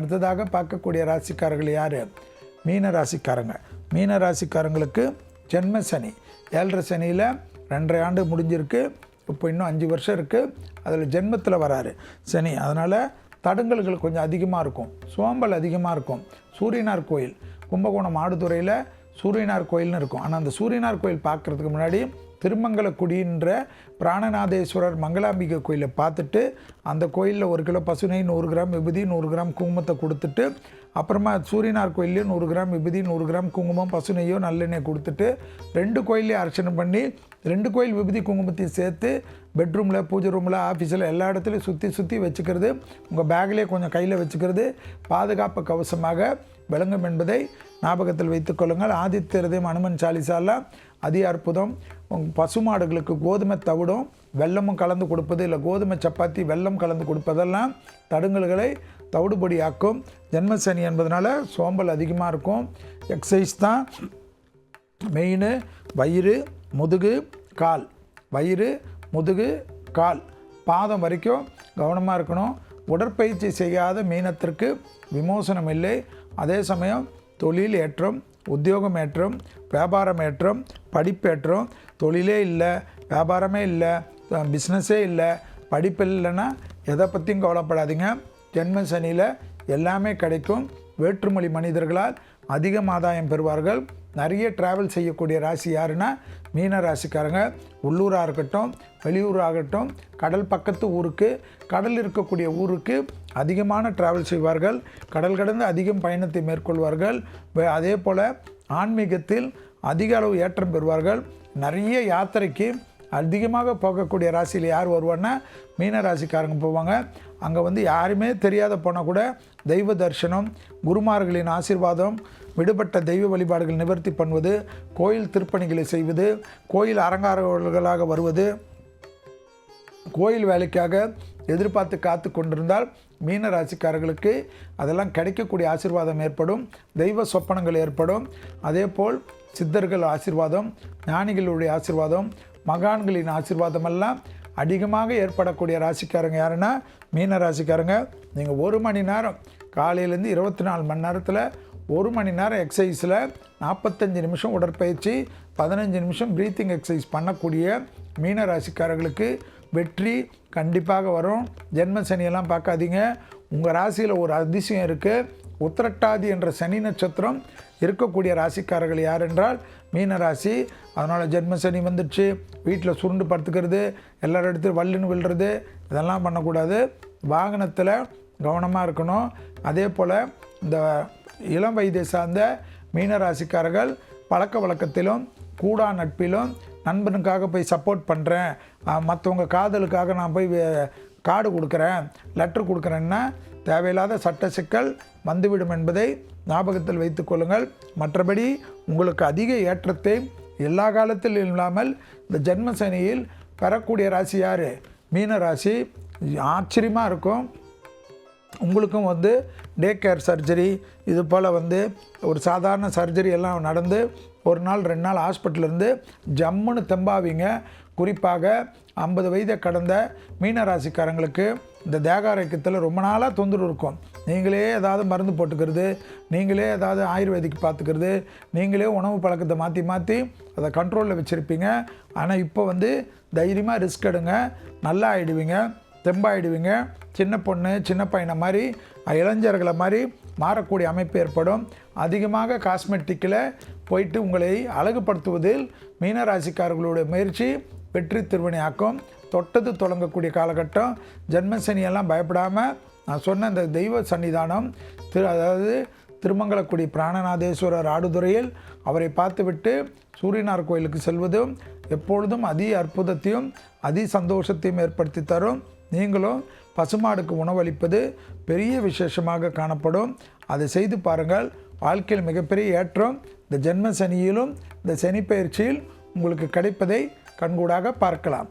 அடுத்ததாக பார்க்கக்கூடிய ராசிக்காரர்கள் யார்? மீன ராசிக்காரங்க. மீன ராசிக்காரங்களுக்கு ஜென்ம சனி, 7.5 சனியில் 2.5 ஆண்டு முடிஞ்சிருக்கு. இப்போ இன்னும் 5 வருஷம் இருக்குது. அதில் ஜென்மத்தில் வராரு சனி. அதனால் தடங்கல்கள் கொஞ்சம் அதிகமாக இருக்கும், சோம்பல் அதிகமாக இருக்கும். சூரியனார் கோயில், கும்பகோணம் ஆடுதுறையில் சூரியனார் கோயில்னு இருக்கும். ஆனால் அந்த சூரியனார் கோயில் பார்க்குறதுக்கு முன்னாடி திருமங்கலக்குடின்ற பிராணநாதேஸ்வரர் மங்களாம்பிகை கோயிலை பார்த்துட்டு அந்த கோயிலில் 1 கிலோ பசுனை, 100 கிராம் விபூதி, 100 கிராம் குங்குமத்தை கொடுத்துட்டு, அப்புறமா சூரியனார் கோயிலையும் 100 கிராம் விபூதி, 100 கிராம் குங்குமம், பசுனையோ நல்லெண்ணெய் கொடுத்துட்டு 2 கோயிலையும் அர்ச்சனை பண்ணி 2 கோயில் விபூதி குங்குமத்தையும் சேர்த்து பெட்ரூமில், பூஜை ரூமில், ஆஃபீஸில் எல்லா இடத்துலையும் சுற்றி வச்சுக்கிறது, உங்கள் பேக்லேயே கொஞ்சம் கையில் வச்சுக்கிறது பாதுகாப்பு கவசமாக விளங்கும் என்பதை ஞாபகத்தில் வைத்துக்கொள்ளுங்கள். ஆதித்ய ஹிருதயம் அனுமன் சாலிசாலாம் அதி அற்புதம். பசுமாடுகளுக்கு கோதுமை தவிடும் வெல்லமும் கலந்து கொடுப்பது, இல்லை கோதுமை சப்பாத்தி வெல்லம் கலந்து கொடுப்பதெல்லாம் தடுங்கல்களை தவிடுபடியாக்கும். ஜென்மசனி என்பதனால சோம்பல் அதிகமாக இருக்கும். எக்ஸசைஸ் தான் மெயின். வயிறு, முதுகு, கால், வயிறு, முதுகு, கால், பாதம் வரைக்கும் கவனமாக இருக்கணும். உடற்பயிற்சி செய்யாத மீனத்திற்கு விமோசனம் இல்லை. அதே சமயம் தொழில் ஏற்றம், உத்தியோகம் ஏற்றம், வியாபாரம் ஏற்றம், படிப்பேற்றம். தொழிலே இல்லை, வியாபாரமே இல்லை, பிஸ்னஸே இல்லை, படிப்பு இல்லைன்னா எதை பற்றியும் கவலைப்படாதீங்க. ஜென்ம சனியில் எல்லாமே கிடைக்கும். வேற்றுமொழி மனிதர்களால் அதிகம் ஆதாயம் பெறுவார்கள். நிறைய ட்ராவல் செய்யக்கூடிய ராசி யாருன்னா மீன ராசிக்காரங்க. உள்ளூராக இருக்கட்டும், வெளியூராகட்டும், கடல் பக்கத்து ஊருக்கு, கடல் இருக்கக்கூடிய ஊருக்கு அதிகமான ட்ராவல் செய்வார்கள். கடல் கடந்து அதிகம் பயணத்தை மேற்கொள்வார்கள். அதே போல் ஆன்மீகத்தில் அதிக அளவு ஏற்றம் பெறுவார்கள். நிறைய யாத்திரைக்கு அதிகமாக போகக்கூடிய ராசியில் யார் வருவான்னா மீன ராசிக்காரங்க போவாங்க. அங்கே யாருமே தெரியாத போனால் கூட தெய்வ தரிசனம், குருமார்களின் ஆசீர்வாதம், விடுபட்ட தெய்வ வழிபாடுகள் நிவர்த்தி பண்ணுவது, கோயில் திருப்பணிகளை செய்வது, கோயில் அலங்காரர்களாக வருவது, கோயில் வேலைக்காக எதிர்பார்த்து காத்து கொண்டிருந்தால் மீன ராசிக்காரர்களுக்கு அதெல்லாம் கிடைக்கக்கூடிய ஆசீர்வாதம் ஏற்படும். தெய்வ சொப்பனங்கள் ஏற்படும். அதே போல் சித்தர்கள் ஆசீர்வாதம், ஞானிகளுடைய ஆசீர்வாதம், மகான்களின் ஆசீர்வாதமெல்லாம் அதிகமாக ஏற்படக்கூடிய ராசிக்காரங்க யாருன்னா மீன ராசிக்காரங்க. நீங்கள் 1 மணி நேரம் காலையிலேருந்து 24 மணி நேரத்தில் 1 மணி நேரம் எக்ஸசைஸில் 45 நிமிஷம் உடற்பயிற்சி, 15 நிமிஷம் ப்ரீத்திங் எக்ஸசைஸ் பண்ணக்கூடிய மீன ராசிக்காரர்களுக்கு வெற்றி கண்டிப்பாக வரும். ஜென்ம சனியெல்லாம் பார்க்காதீங்க. உங்கள் ராசியில் ஒரு அதிசயம் இருக்குது. உத்திரட்டாதி என்ற சனி நட்சத்திரம் இருக்கக்கூடிய ராசிக்காரர்கள் யார் என்றால் மீன ராசி. அதனால் ஜென்ம சனி வந்துடுச்சு, வீட்டில் சுருண்டு படுத்துக்கிறது, எல்லாரும் எடுத்து வல்லுன்னு விழுறது, இதெல்லாம் பண்ணக்கூடாது. வாகனத்தில் கவனமாக இருக்கணும். அதே போல் இந்த இளம் வயதை சார்ந்த மீன ராசிக்காரர்கள் பழக்க வழக்கத்திலும் கூடா நட்பிலும் நண்பனுக்காக போய் சப்போர்ட் பண்ணுறேன், மற்றவங்க காதலுக்காக நான் போய் கார்டு கொடுக்குறேன், லெட்ரு கொடுக்குறேன்னா தேவையில்லாத சட்ட சிக்கல் வந்துவிடும் என்பதை ஞாபகத்தில் வைத்துக்கொள்ளுங்கள். மற்றபடி உங்களுக்கு அதிக ஏற்றத்தை எல்லா காலத்திலும் இல்லாமல் இந்த ஜென்ம சனியில் பெறக்கூடிய ராசி யார்? மீன ராசி. ஆச்சரியமாக இருக்கும். உங்களுக்கும் டே கேர் சர்ஜரி இது போல் ஒரு சாதாரண சர்ஜரி எல்லாம் நடந்து 1 நாள் 2 நாள் ஹாஸ்பிட்டலிருந்து ஜம்முன்னு தெம்பாவீங்க. குறிப்பாக 50 வயதை கடந்த மீனராசிக்காரங்களுக்கு இந்த தேக ஆரோக்கியத்தில் ரொம்ப நாளாக தொந்தரவு இருக்கும். நீங்களே ஏதாவது மருந்து போட்டுக்கிறது, நீங்களே ஏதாவது ஆயுர்வேதிக் பார்த்துக்கிறது, நீங்களே உணவு பழக்கத்தை மாற்றி அதை கண்ட்ரோலில் வச்சுருப்பீங்க. ஆனால் இப்போ தைரியமாக ரிஸ்க் எடுங்க, நல்லா ஆகிடுவீங்க, தெம்பாயிடுவீங்க. சின்ன பொண்ணு சின்ன பையனை மாதிரி, இளைஞர்களை மாதிரி மாறக்கூடிய அமைப்பு ஏற்படும். அதிகமாக காஸ்மெட்டிக்கில் போயிட்டு உங்களை அழகுபடுத்துவதில் மீனராசிக்காரர்களுடைய முயற்சி வெற்றி திருவினையாக்கும். தொட்டது தொடங்கக்கூடிய காலகட்டம். ஜென்மசனியெல்லாம் பயப்படாமல் நான் சொன்ன இந்த தெய்வ சன்னிதானம் அதாவது திருமங்கலக்குடி பிராணநாதேஸ்வரர் ஆடுதுறையில் அவரை பார்த்துவிட்டு சூரியனார் கோயிலுக்கு செல்வதும் எப்பொழுதும் அதி அற்புதத்தையும் அதி சந்தோஷத்தையும் ஏற்படுத்தி தரும். நீங்களும் பசுமாடுக்கு உணவளிப்பது பெரிய விசேஷமாக காணப்படும். அதை செய்து பாருங்கள். வாழ்க்கையில் மிகப்பெரிய ஏற்றம் இந்த ஜென்ம சனியிலும் இந்த சனி பயிற்சியில் உங்களுக்கு கிடைப்பதை கண்கூடாக பார்க்கலாம்.